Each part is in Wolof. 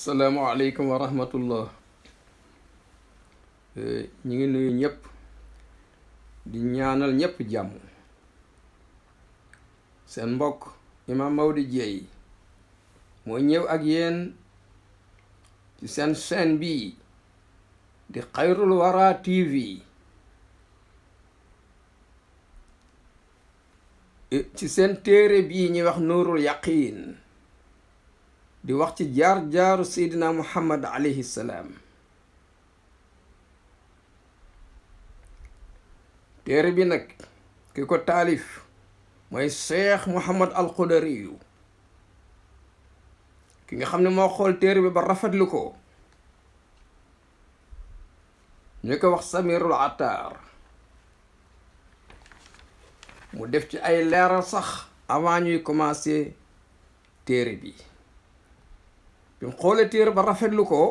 asalaamaaleykum wa rahmatullah. ñu ngi nuyu ñëpp di ñaanal ñëpp jàmm. seen mbokk Imam Maodo Dieye moo ñëw ak yéen ci seen chaîne bii di Xayrul Wara TV ci seen téere bii ñuy wax Nuurul Yaqiin di wax ci jaar-jaaru Seydina Muhammad alayhi salaam. téere bi nag ki ko taalif mooy Cheikh Muhammad al Xudariyu ki nga xam ne moo xool téere bi ba rafetlu ko ñu ko wax Samirul Attar mu def ci ay leeral sax avant ñuy commencer téere bi mu xoolee téere ba rafetlu ko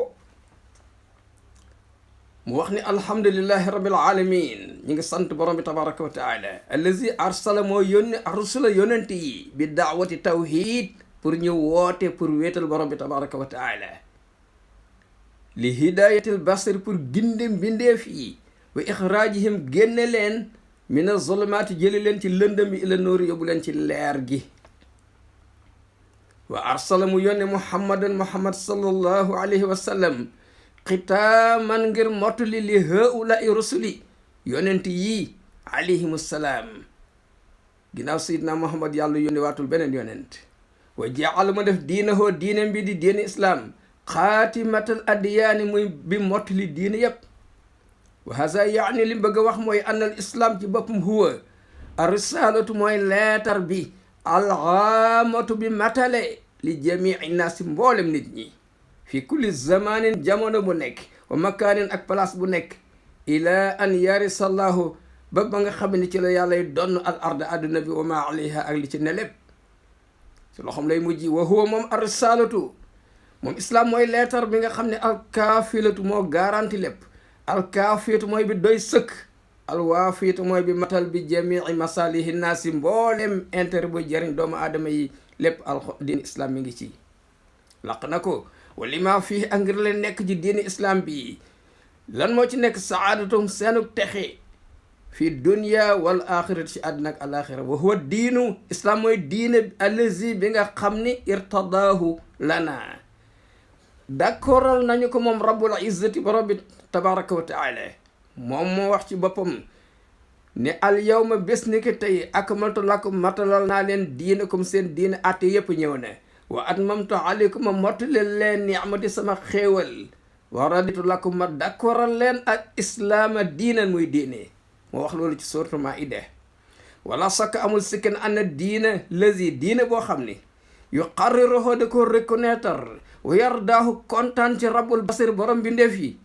mu wax ni alhamdulillahi rabbil alamin ñi ngi sant borom bi tabaraka wa taala allazi arsala moo yónni arsala yonent yi bi daawati tawhid pour ñu woote pour wéetal borom bi tabaraka wa taala li hidayatil basir pour ginde mbindeef yi wa ixraajihim génne leen mina zulumaati jëli leen ci lëndëm bi ila nóori yóbbu leen ci leer gi wa arsala mu yónne muhammad sallallahu alayhi wa sallam xitaaman ngir mottali li haulai rusuli yonent yi alayhimu salaam ginnaaw sayidna muhammad yàlla yónne waatul beneen yonent wa jaal mu def diinahoo diine bi di diine islaam xaatimatal addiyaani muy bi mottali diine yépp wa haza yaani li bëgg a wax mooy annal islaam ci boppam huwa arisalatu mooy leetar bi alxaamatu bi matale li jamii naasi mboolem nit ñi fi kulli zamanin jamono bu nekk wa makaanin ak place bu nekk ila an yarisallahu ba nga xam ne ci la yàlla donn al arda adduna bi wa ma alayha ak li ci ne lépp ci loxoom lay mujji wa huwa moom arisalatu moom islaam mooy leetar bi nga xam ne alkaafilatu moo garanti lépp alkaafiyatu mooy bi doy sëkk alwaafiyatu mooy bi matal bi jamii masalihi naasi mboolem intérêt bu jëriñ doomu aadama yi lépp diin islam mi ngi ci laq na ko wali maa fii ak ngir leen nekk ci diini islam bi lan moo ci nekk saadatum seenu texe fi dunya wal axirati ci àddina ak alaxira wa huwa diinu islam mooy diine allazi bi nga xam ni irtadaahu lana d'accordal nañu ko moom rabbul izzati borom bi tabaraka wa taala moom moo wax ci boppam ne al yawma bés ni ki tey akmaltu lakum matalal naa leen diinakum seen diine atte yépp ñëw ne wa atmamtu alaykum ma mottali leen ni'mati sama xéewal wa raditu lakum ma d'accordal leen ak islaama diinan muy diine moo wax loolu ci sourate Maïda wala sakk amul sikkin anna diina lazi diine boo xam ni yu qarriruhu da ko reconnaître wa yardaahu kontaan ci rabbul basir borom bindeef yi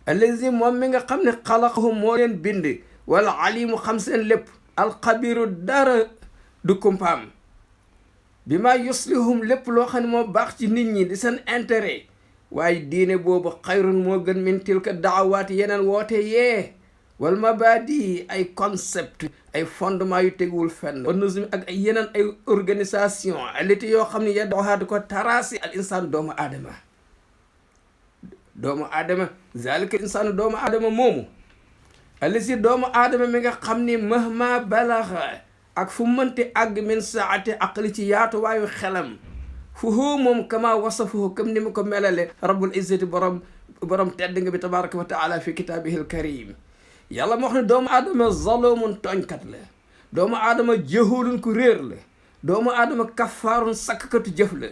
allazi moom mi nga xam ne xalaqahu moo leen bind wala alimu xam seen lépp alxabiru dara du kumpaam bi ma yuslihum lépp loo xam ne moo baax ci nit ñi di seen intérêt waaye diine boobu xayrun moo gën min tilka daawaati yeneen woote yee wal mabadi ay concept ay fondement yu teguwul fenn wa nuzum ak ay yeneen ay organisation aliti yoo xam ne yeddoxaatu ko tarasi al insaan doomu aadama zalika insaanu doomu aadama moomu alisi doomu aadama mi nga xam ni mahma balaxa ak fu mënti àgg min saati aqli ci yaatuwaayu xelam fu huu moom kama wasafuhu comme ni mu ko melale rabbul izzati borom tedd nga bi tabaraka wa taala fi kitaabihi al karim yàlla moo wax ne doomu aadama zalumun tooñkat la doomu aadama jahulun ku réer la doomu aadama kafaarun sakkatu jëf la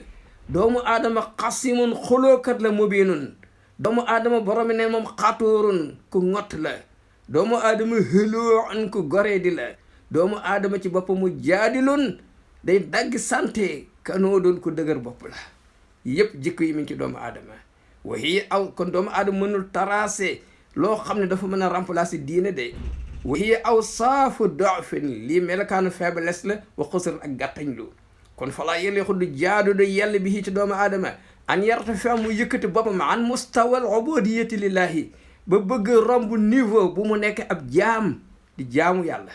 doomu aadama xasimun xulookat la mubinun doomu aadama boromi ne moom xatuurun ku ngott la doomu aadama hëloon ku goree di la doomu aadama ci boppam mu jaadilun day dagg santé kanoo doon ku dëgër bopp la yépp jikko yi mi ngi ci doomu aadama waxii aw kon doomu aadama mënul tracé loo xam ne dafa mën a remplacer diine de waxii aw saafu dofin lii melakaanu faiblesse la wa xusran ak gàttañlu kon falaa yële xuddu jaadu de yàlla bi ci doomu aadama an yarta fi mu yëkkati boppam an mustawal ubudiyati lillahi ba bëgg romb niveau bu mu nekk ab jaam di jaamu yàlla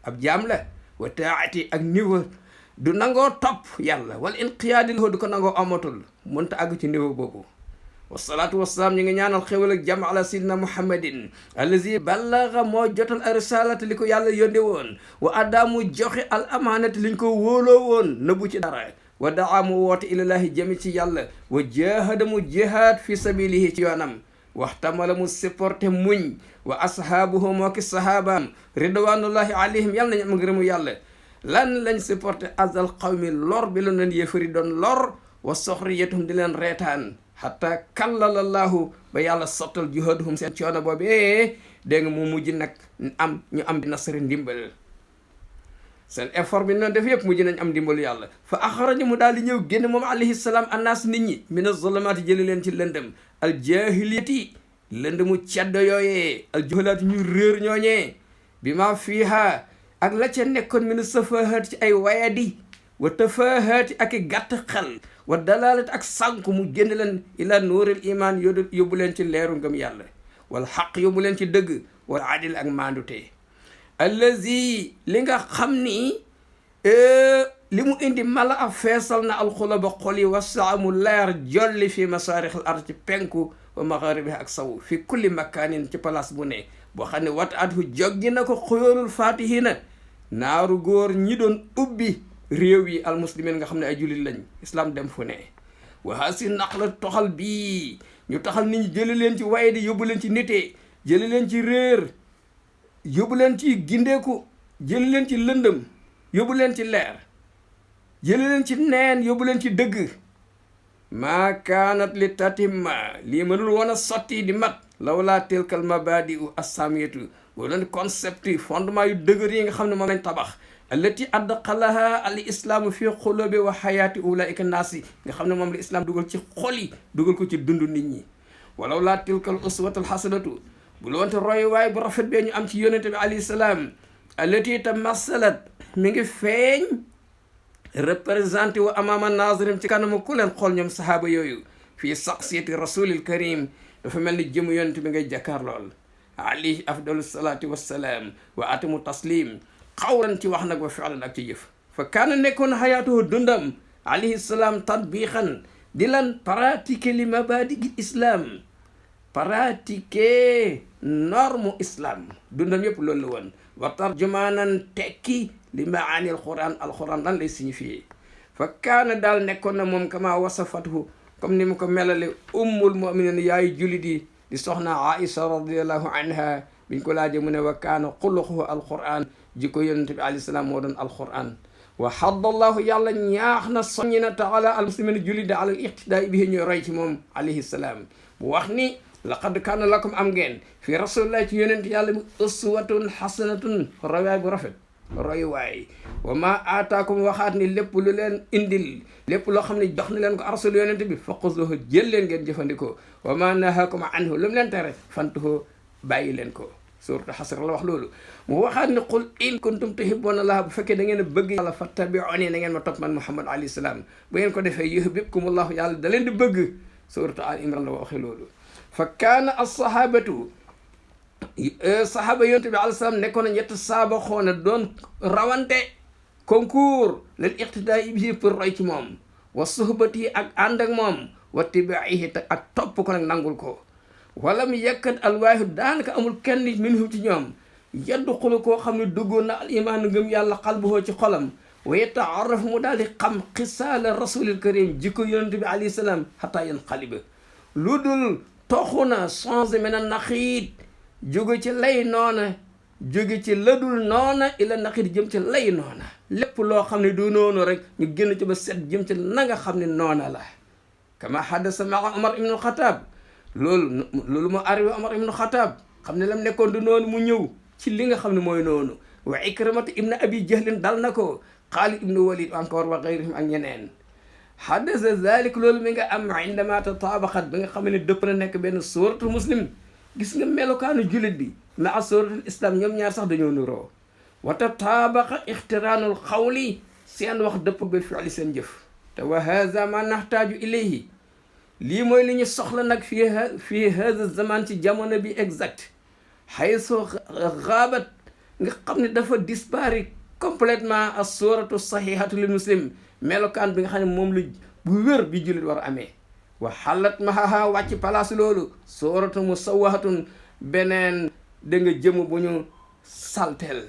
ab jaam la wa taati ak niveau du nangoo topp yàlla wala inqiyaadi lahu du ko nangoo amatul mënta àgg ci niveau boobu wasalaatu wasalaam ñu ngi ñaanal xéwal ak jàmm ala sayyidina muhammadin allazi ballaga moo jotal arisalata li ko yàlla yónde woon wa addaamu joxe al amaanati liñ ko wóoloo woon nëbbu ci dara wa daa mu woote ilallahi jëmi ci yàlla wa jahada mu jihaad fi sabilihi ci yoonam waxtamala mu supporté muñ wa ashaabuhu moo ki sahaabaam ridwanullahi alayhim yàlla nañu am ngërëmu yàlla lan lañ supporté azal qawmi lor bi la leen yéefari doon lor wa soxriyatum di leen reetaan xata kallalallahu ba yàlla sottal jihaduhum seen coono boobee dégg nga mu mujj nag ñu am di nasari ndimbal seen effort bi noonu def yëpp mujj nañ am ndimbalu yàlla fa axraja mu daal di ñëw génn moom alayhi salaam annaas nit ñi mina zulumaati jëli leen ci lëndëm al jahiliyati lëndëmu ceddo yooyee al juhalaati ñu réer ñooñee bi ma fiiha ak la ca nekkoon mina safahaati ci ay wayadi wa tafahaati ak i gàtt xel wa dalalati ak sànku mu génn leen ila nuuril iman yóbbu leen ci leeru ngëm yàlla wal xaq yóbbu leen ci dëgg wal adil ak maandute allazi li nga xam ni li mu indi mala a feesal na alxula ba xol yi wasaa mu leer jolli fi masaarix al ard ci penku wa magharibiha ak saw fi kulli makaanin ci place bu ne boo xam ne wat at hu joggi na ko xuyoolul fatihina naaru góor ñi doon ubbi réew yi almuslimin nga xam ne ay jullit lañ islam dem fu ne waa si naq la toxal bii ñu taxal nit ñi jëli leen ci waye di yóbbu leen ci nite jëli leen ci réer yóbbu leen ci gindeeku jëli leen ci lëndëm yóbbu leen ci leer jëli leen ci neen yóbbu leen ci dëgg maa kaanat li tatimma lii mënul woon a sotti di mat lawlaa tilkal mabadi u assamiyatu wala leen concept yi fondement yu dëgër yi nga xam ne moom lañ tabax allati adxalaha al islaamu fi xulubi wa xayaati ulaika naasi nga xam ne moom la islam dugal ci xol yi dugal ko ci dund nit ñi walaw laa tilkal uswatul xasanatu bu la wante roy waay bu rafet bee ñu am ci yonente bi alayhi salaam allati tamassalat mi ngi feeñ représenté wa amaama nazirim ci kanamu ku leen xool ñoom sahaaba yooyu fii saxsiyati rasulil karim dafa mel ni jëmu yonente bi ngay jàkkaar lool alayhi afdalu salaati wassalaam wa atamu taslim xawlan ci wax nag wa fi'lan ak ci jëf fa kaana nekkoon xayaatuhu dundam alayhi salaam tatbiqan di lan pratiquer li mabadi islam pratiquer norme islam dundam yëpp loolu la woon wa tarjumaanan tekki li maani alquran lan lay signifier fa kaana daal nekkoon na moom kama wasafatuhu comme ni mu ko melale ummul muminin yaayu julit yi di soxna Aïcha radiallahu anha biñ ko laajee mu ne wa kaana xuluquhu alquran jikko yonente bi alayhi salaam moo doon alquran wa haddallahu yàlla ñaax na soññi na taala almuslimin julli de alal iqtidaa bihi ñooy roy ci moom alayhi salaam mu wax ni laqad kaana lakum am ngeen fi rasulillahi ci yonente yàlla bi uswatun hasanatun roywaay bu rafet roywaay wa ma aataakum waxaat ni lépp lu leen indil lépp loo xam ne jox na leen ko rasul yonente bi fa xuzuhu jël leen ngeen jëfandikoo wa ma nahakum anhu lu mu leen tere fantuhu bàyyi leen ko suuratu Hasr la wax loolu mu waxaat ne qul in kuntum tuhibbuna Allah bu fekkee da ngeen a bëgg yàlla fattabi'uni na ngeen ma topp man Muhammad alayhi salaam bu ngeen ko defee yuhbibkumullahu yàlla da leen di bëgg suuratu Al Imran la waxee loolu fa kaana as-sahabatu sahaba yonent bi alayhi salaam nekkoon na ñett saaba xoona doon rawante concours lil iqtidaa bihi pour roy ci moom wa suhbati ak ànd ak moom wa tibaihi ak topp ko nag nangul ko walam yekkat alwaahu daanaka amul kenn minhum ci ñoom yadxulu koo xam ne duggoon na al imaan ngëm yàlla qalbuhu ci xolam wa yataaraf mu daal di xam xisaala rasulil karim jikko yonent bi alayhi salaam xataa yanqaliba lu dul toxu na changé mena naxiit jóge ci lay noona jóge ci ladul noona ila naxiit jëm ci lay noona lépp loo xam ne du noonu rek ñu génn ci ba set jëm ci na nga xam ne noona la kama haddasa maa Omar ibnu Xataab loolu mu arrivé Omar ibnu Xataab xam ne lam nekkoon du noonu mu ñëw ci li nga xam ne mooy noonu wa Ikrimata ibnu Abi Jahlin dal na ko Xaalid ibnu Walid encore wa gayrihim ak ñeneen haddasa zalik loolu mi nga am indama tataabaxat ba nga xam ne dëpp na nekk benn suratul muslim gis nga melokaanu jullit bi maa suratul islam ñoom ñaar sax dañoo nuroo wa tataabaxa ixtiraanul xawli seen wax dëpp bil fi'li seen jëf te wa haza ma naxtaaju ilayhi lii mooy li ñu soxla nag fii haza zaman ci jamono bi exact xaysu xaabat nga xam ne dafa disparaît complètement as suratu sahihatu lil muslim melokaan bi nga xam ne moom la bu wér bi jullit war a amee wa xalat mahaha wàcc place loolu sooratu musawwahatun beneen da nga jëm bu ñu saltel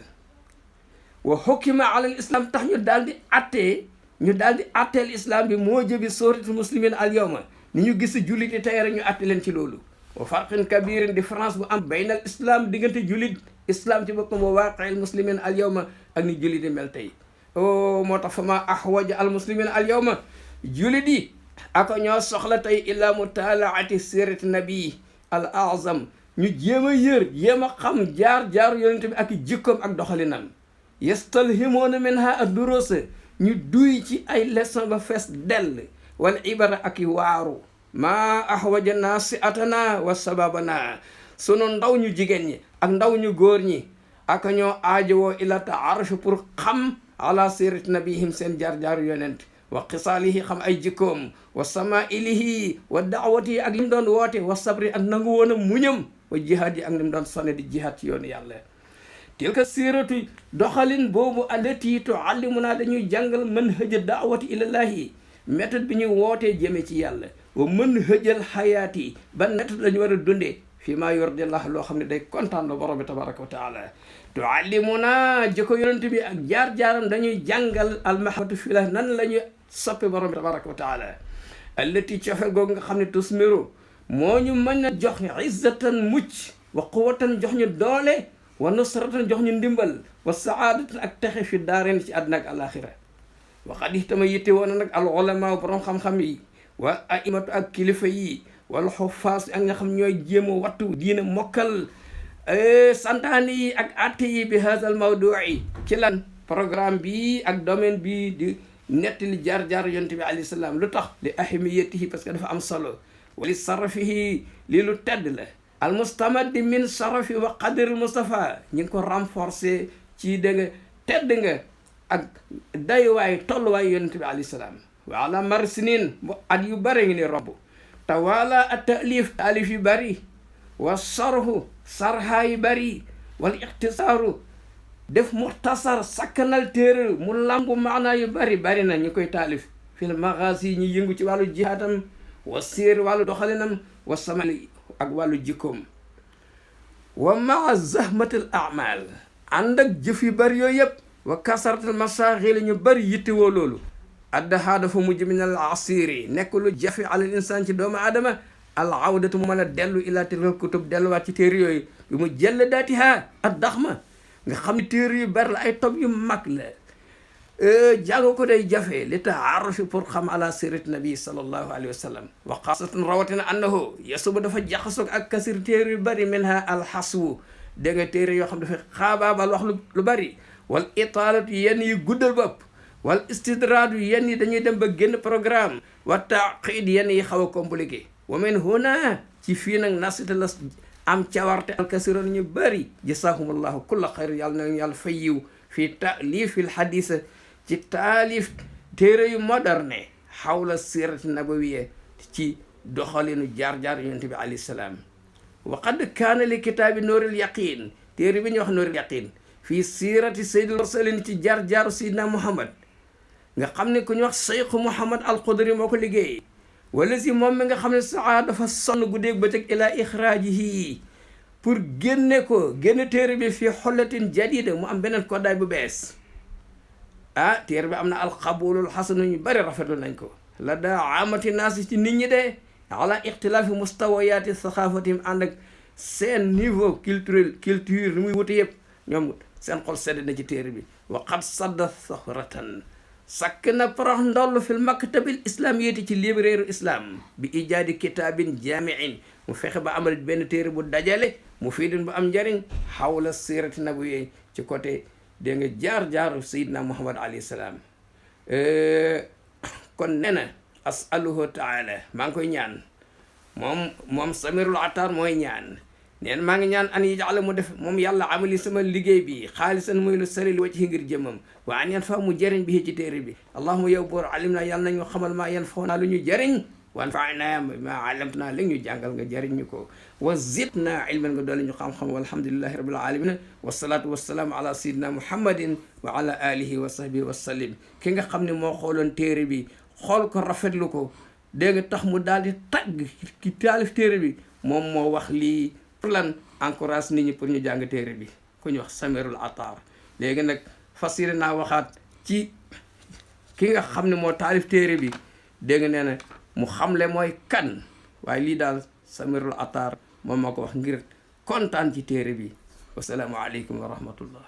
wa xukkima alal islam tax ñu daal di atteel islam bi moo jëbi sóoratu muslimin al yawma ni ñu gis jullit yi tey rek ñu atte leen ci loolu wa farqin kabirin différence bu am baynal islam diggante jullit islam ci boppam wa waaqil muslimin al yawma ak ni jullit yi mel tey moo tax fa ma ahwaja al muslimin al yawma jullit yi ako ñoo soxla tey illa mutalaati sirati nabii al azam ñu jéem a jéem a xam jaar yonente bi ak jikkoom ak doxalinam yastalhimoona minha ad durusa ñu duy ci ay leçon ba fees dell wal ibara ak i waaru maa ahwaja naasiatana wa sababana sunu ndaw ñu jigéen ñi ak ndaw ñu góor ñi ak ñoo aajowoo ila taaruf pour xam ala sirati nabihim seen jaar yonent wa xisaalihi xam ay jikkoom wa samailihi wa daawatihi ak li mu doon woote wa sabri ak nangu woon a muñam wa jihaad yi ak li mu doon sonne di jihaad ci yoonu yàlla tilka siiratu doxalin boobu allati tuallimuna dañuy jàngal manhaja daawati ilallahi méthode bi ñuy wootee jëme ci yàlla wa manhajal xayaati ban méthode la ñu war a dundee fii maa yurdillah loo xam ne day kontaan la borom bi tabaraka wa taala tuallimuna jikko yonent bi ak jaar-jaaram dañuy jàngal almahabatu fillah nan la ñuy soppe borom bi tabaraka wa taala allati cofeel googu nga xam ne tusmiru moo ñu mën a jox izzatan mucc wa quwatan jox ñu doole wa nusratan jox ñu ndimbal wa saadatan ak texe fi daareen ci àddina ak alaxira waxat yi tama yitte woon nag al ulama borom xam-xam yi wa aimatu ak kilifa yi wala xufaas ak nga xam ñooy jéem a wattu diina mokkal santaane yi ak atte yi bi haazal mawdu'i ci lan programme bi ak domaine bi di nettali jaar yonent bi alayhi salaam lu tax li ahmiyatihi parce que dafa am solo wali sarafihi lii lu tedd la al mustamadi min sharafi wa qadri Mustafa ñi ngi ko renforcer ci da nga tedd nga ak dayuwaay tolluwaay yonent bi alayhi salaam wa ala mar sinin at yu bëri ngi ni romb tawala at taalif yu bëri wa sarhu sarha yu bëri wal ixtisaaru def muxtasar sakkanal téere mu lambu maanaa yu bëri na ñu koy taalif fil magazi ñu yëngu ci wàllu jihaatam wa siir wàllu doxalinam wa samali ak wàllu jikkoom wa maa zahmatil amal ànd ak jëf yu bëri yooyu yëpp wa kasaratul masaxil ñu bëri yittewoo loolu addahaa dafa mujj min al asiri nekk lu jafe alal insaan ci doomu aadama al awdatu mu mën a dellu ila tilkal kutub delluwaat ci téere yooyu bi mu jëll daatiha ad daxma nga xam ne téere yu bari la ay tob yu mag la jàng ko day jafe li taarufi pour xam ala sirat nabi sallallahu alayhi wa sallam wa xaasatan rawatina annahu yasubu dafa jaxasoog ak kasir téere yu bari minha alxaswu da nga téere yoo xam dafa xaabaabal wax lu bari wal itaalatu yenn yi guddal bopp wal istidraadu yenn yi dañuy dem ba génn programme wa taqid yenn yi xaw a compliqué wa min huna ci fii nag nasita la am cawarte alkasiroon ñu bëri jasahumullahu kulla xayr yàlla na yàlla fay yiw fii taalifil hadisa ci taalif téere yu moderne xawla sirati nabawiya ci doxalinu jaar yonent bi alayhi salaam wa qad kaana li kitaabi nooril yaqin téere bi ñuy wax nooril yaqin fii sirati sayyidil mursalin ci jaar sayyidina muhammad nga xam ne ku ñu wax Cheikh Mouhamad al Qudri moo ko liggéey wala si moom mi nga xam ne saa dafa sonn guddeeg bëccëg ila ixraajihi pour génne téere bi fii xollatin jadida mu am beneen koddaay bu bees téere bi am na alqabulul xasanu ñu bëri rafetlu nañ ko la daa amati naasi ci nit ñi de ala ixtilaafi mustawayaati saxaafatihim ànd ak seen niveau culture ni muy wuti yëpp ñoom seen xol sedd na ci téere bi wa qad sadda sahratan sakk na porox ndoll fil maktabil islamiyati ci librairie islam bi ijaadi kitaabin jaamiin mu fexe ba amal benn téere bu dajale mu fiidin bu am njëriñ xawla sirati nabawiyya ci côté dégg nga jaar sayidna muhammad alayhi salaam kon nee na asaluhu taala maa ngi koy ñaan moom samirul atar mooy ñaan neen maa ngi ñaan an yajala mu def moom yàlla amali sama liggéey bi xaalisan muy lu sali li wacci ngir jëmmam wa an yan fa mu jëriñ bi ci téere bi allahuma yow boor alim naa yàlla nañu xamal maa yan foo naa lu ñu jëriñ wan fa naa ma alamtu naa li ñu jàngal nga jëriñ ñu ko wa zidna ilman nga doole ñu xam-xam walhamdulillahi rabbil alamin wasalaatu wasalaamu ala sayidina muhammadin wa ala alihi wa sahbihi wa sallim ki nga xam ne moo xooloon téere bi xool ko rafetlu ko dégg nga tax mu daal di tagg ki taalif téere bi moom moo wax lii pour lan encourage nit ñi pour ñu jàng téere bi ku ñu wax Samirul Atar léegi nag fas yéene naa waxaat ci ki nga xam ne moo taalif téere bi dégg nga nee na mu xamle mooy kan waaye lii daal Samirul Atar moom moo ko wax ngir kontaan ci téere bi wasalaamu aleykum wa rahmatullah